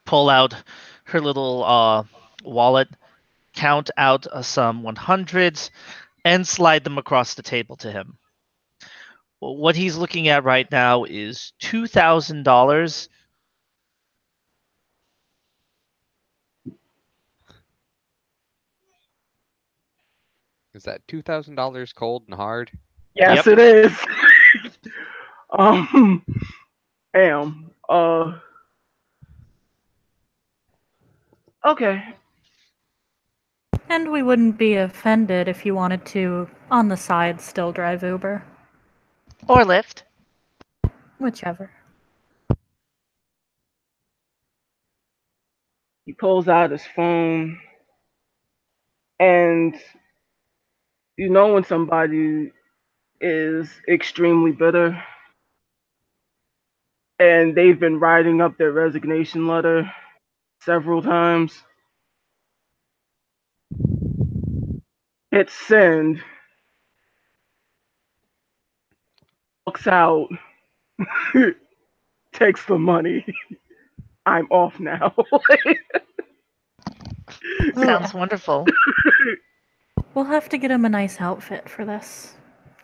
pull out her little wallet, count out some 100s, and slide them across the table to him. What he's looking at right now is $2,000. Is that $2,000 cold and hard? Yes, Yep. it is. um, am. Okay. And we wouldn't be offended if you wanted to, on the side, still drive Uber. Or Lyft. Whichever. He pulls out his phone, and when somebody is extremely bitter and they've been writing up their resignation letter several times. Hits send, looks out, takes the money. I'm off now. Sounds wonderful. We'll have to get him a nice outfit for this.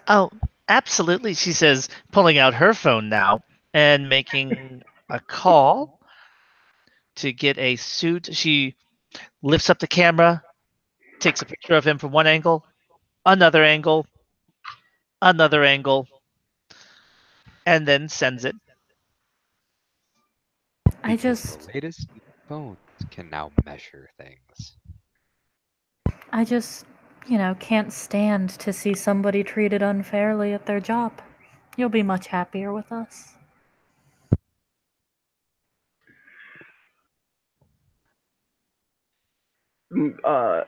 Oh, absolutely, she says, pulling out her phone now and making a call to get a suit. She lifts up the camera, takes a picture of him from one angle, another angle, another angle, and then sends it. I Because just, the latest phones can now measure things. I just, can't stand to see somebody treated unfairly at their job. You'll be much happier with us.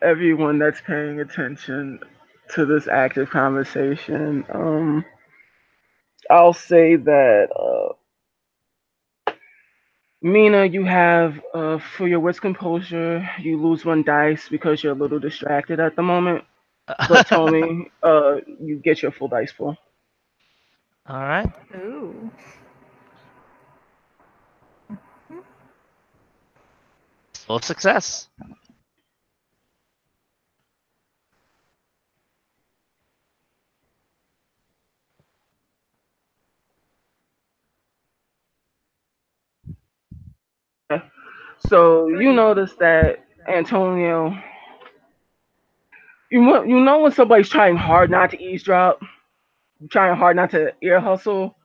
everyone that's paying attention to this active conversation, I'll say that Mina, you have for your wits composure, you lose one dice because you're a little distracted at the moment. But Tommy, you get your full dice pool. All right. Ooh. Full success. So you notice that Antonio, you know when somebody's trying hard not to eavesdrop, trying hard not to ear hustle.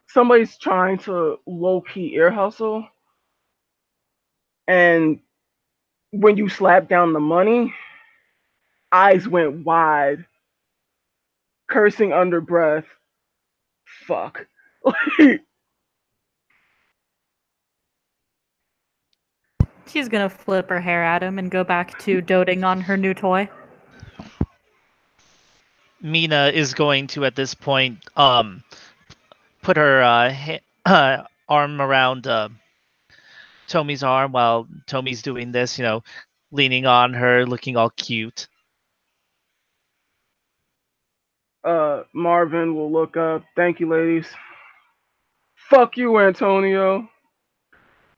Somebody's trying to low key ear hustle, and when you slap down the money, eyes went wide, cursing under breath. Fuck. She's gonna flip her hair at him and go back to doting on her new toy. Mina is going to at this point put her arm around Tomi's arm while Tomi's doing this, leaning on her, looking all cute. Marvin will look up. Thank you, ladies. Fuck you, Antonio.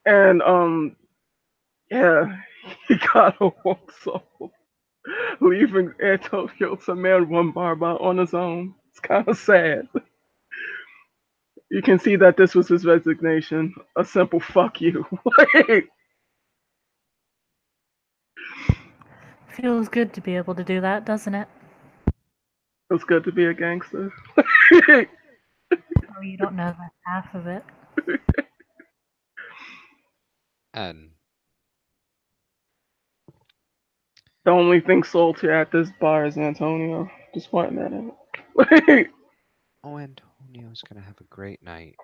And yeah, he gotta walk so leaving Antonio to man one barber on his own. It's kind of sad. You can see that this was his resignation. A simple fuck you. Feels good to be able to do that, doesn't it? It's good to be a gangster. Oh, you don't know that half of it. And The only thing salty at this bar is Antonio. Just pointing that out. oh, Antonio's gonna have a great night.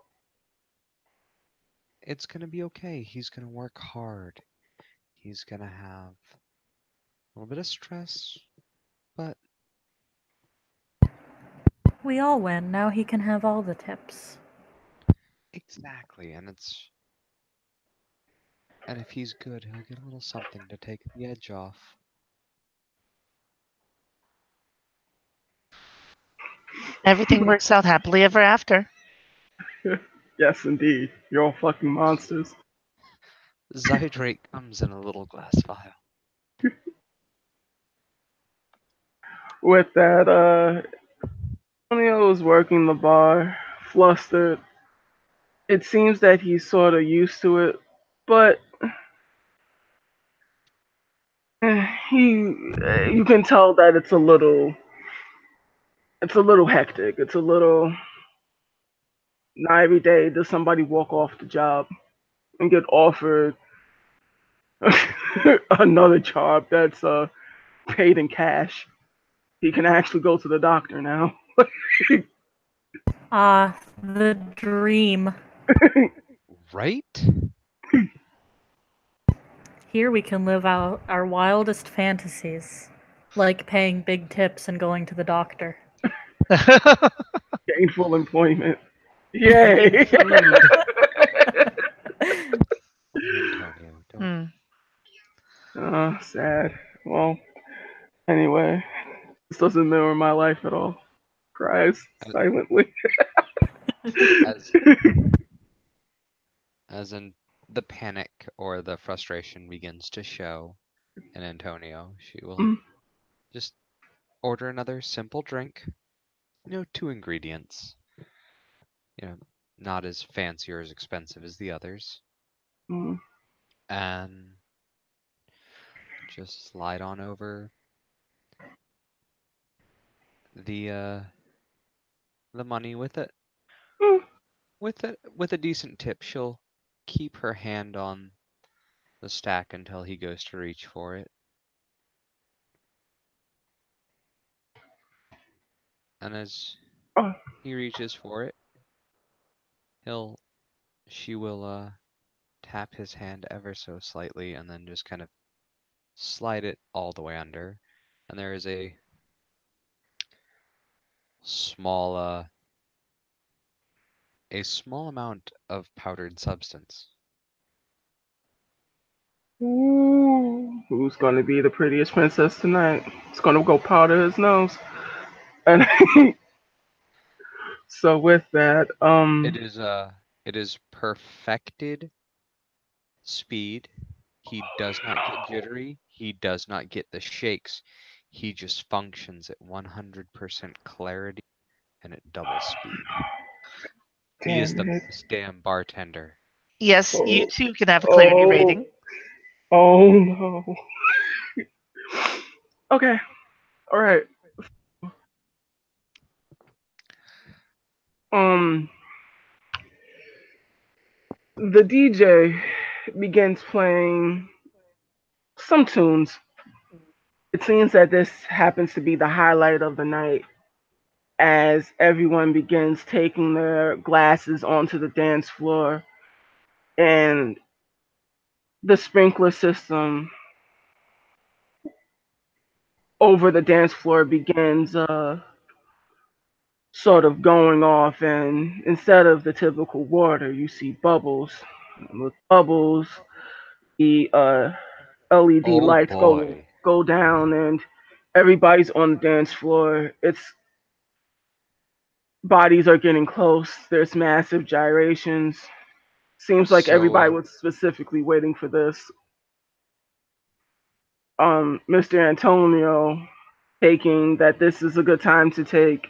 It's gonna be okay. He's gonna work hard. He's gonna have a little bit of stress, but We all win. Now he can have all the tips. exactly. And if he's good, he'll get a little something to take the edge off. Everything works out happily ever after. Yes, indeed. You're all fucking monsters. Zydrate comes in a little glass vial. With that, Antonio is working the bar, flustered. It seems that he's sort of used to it, but you can tell that it's a little hectic. It's a little, not every day does somebody walk off the job and get offered another job that's paid in cash. He can actually go to the doctor now. Ah, the dream. Right? Here we can live out our wildest fantasies, like paying big tips and going to the doctor. Gainful employment. Yay! Antonio, don't. Sad. Well, anyway, this doesn't mirror my life at all. Cries As, silently. as as in the panic or the frustration begins to show in Antonio, she will just order another simple drink. 2 ingredients. You know, not as fancy or as expensive as the others. Mm. And just slide on over the the money with it. Mm. With a decent tip, she'll keep her hand on the stack until he goes to reach for it. And as Oh. he reaches for it, he'll she will tap his hand ever so slightly and then just kind of slide it all the way under, and there is a small amount of powdered substance. Ooh, who's gonna be the prettiest princess tonight? It's gonna go powder his nose. And so with that, It is perfected speed. He does not get jittery. He does not get the shakes. He just functions at 100% clarity and at double speed. He is damn the it. best damn bartender. Yes, you Oh, too can have a clarity oh, rating. oh no. Okay, all right. Um, the DJ begins playing some tunes. It seems that this happens to be the highlight of the night as everyone begins taking their glasses onto the dance floor and the sprinkler system over the dance floor begins sort of going off, and instead of the typical water you see bubbles. And with bubbles the LED Oh lights boy. go down and everybody's on the dance floor. It's bodies are getting close. There's massive gyrations. Seems like everybody So was specifically waiting for this. Mr. Antonio, taking that this is a good time to take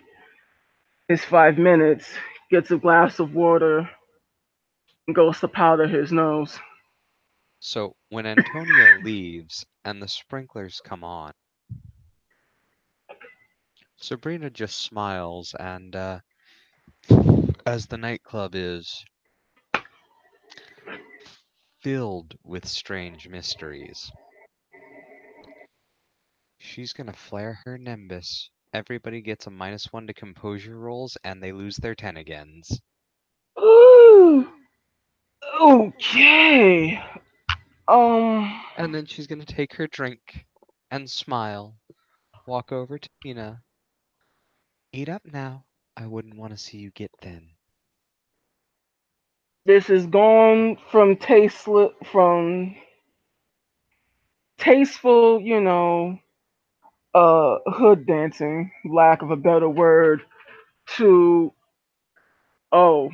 his 5 minutes, gets a glass of water, and goes to powder his nose. so when Antonio leaves and the sprinklers come on, Sabrina just smiles and as the nightclub is filled with strange mysteries, she's gonna flare her nimbus. Everybody gets a -1 to composure rolls and they lose their 10 agains. Ooh, okay. Um, And then she's gonna take her drink and smile, walk over to Tina. Eat up now. I wouldn't want to see you get thin. this is gone from tasteful, hood dancing, lack of a better word, to oh,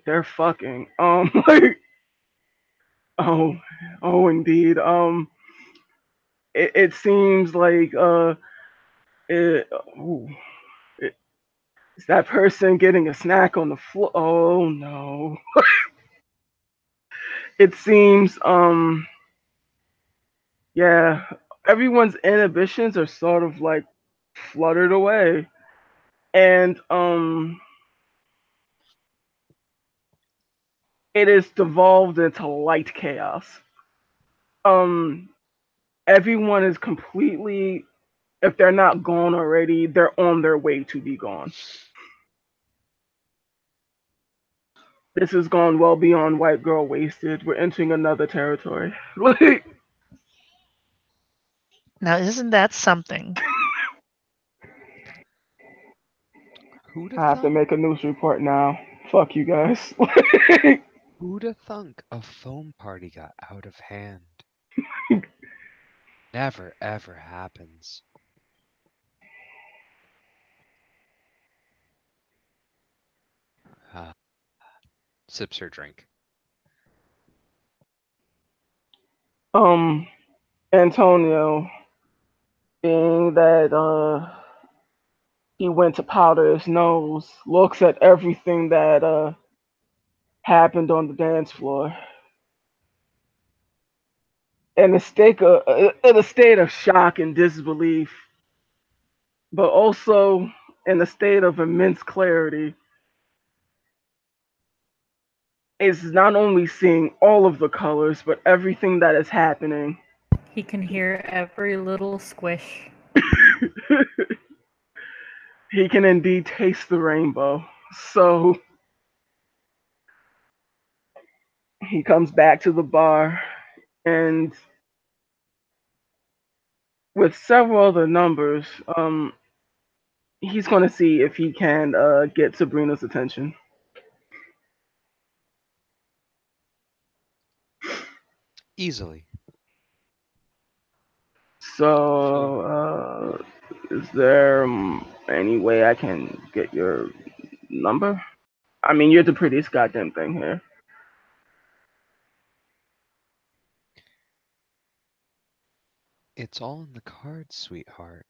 they're fucking. Like, oh, oh, indeed. It seems like it, ooh, it, is that person getting a snack on the floor? Oh no. It seems yeah, everyone's inhibitions are sort of like fluttered away, and it is devolved into light chaos. Um, everyone is completely, if they're not gone already, they're on their way to be gone. This has gone well beyond white girl wasted. We're entering another territory. Like, Now, isn't that something? Who'da I have to thunk? make a news report now. Fuck you guys. Who'da thunk a foam party got out of hand? Never ever happens. Uh, sips her drink. um, Antonio, being that he went to powder his nose, looks at everything that happened on the dance floor in a state of shock and disbelief, but also in a state of immense clarity. Is not only seeing all of the colors, but everything that is happening. He can hear every little squish. He can indeed taste the rainbow. So he comes back to the bar and with several other numbers, he's going to see if he can get Sabrina's attention. Easily. So, is there any way I can get your number? I mean, you're the prettiest goddamn thing here. It's all in the cards, sweetheart.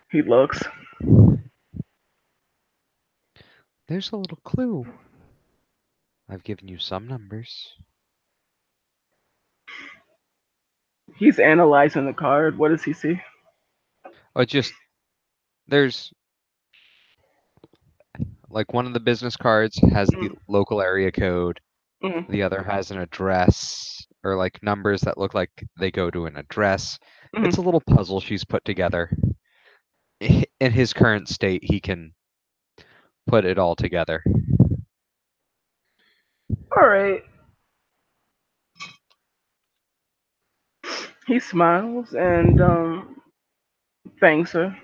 He looks. There's a little clue. I've given you some numbers. He's analyzing the card. What does he see? Oh, there's like one of the business cards has the local area code. Mm-hmm. The other has an address or like numbers that look like they go to an address. Mm-hmm. It's a little puzzle she's put together. In his current state, he can put it all together. All right. He smiles and thanks her.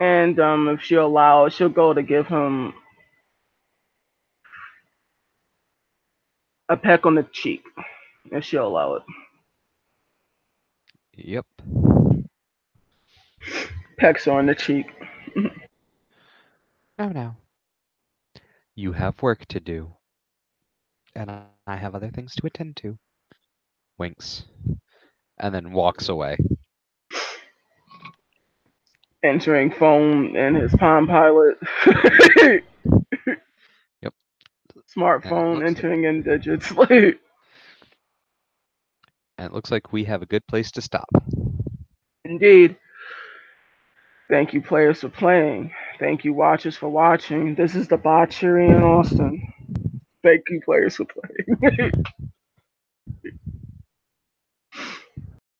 And if she'll allow it, she'll go to give him a peck on the cheek. If she'll allow it. Yep. Pecks her on the cheek. Now. You have work to do. And I have other things to attend to. Winks. And then walks away. Entering phone in his Palm Pilot. Yep. Smartphone entering in digits. And it looks like we have a good place to stop. Indeed. Thank you, players, for playing. Thank you, watchers, for watching. This is the Botchery in Austin. Thank you, players, for playing.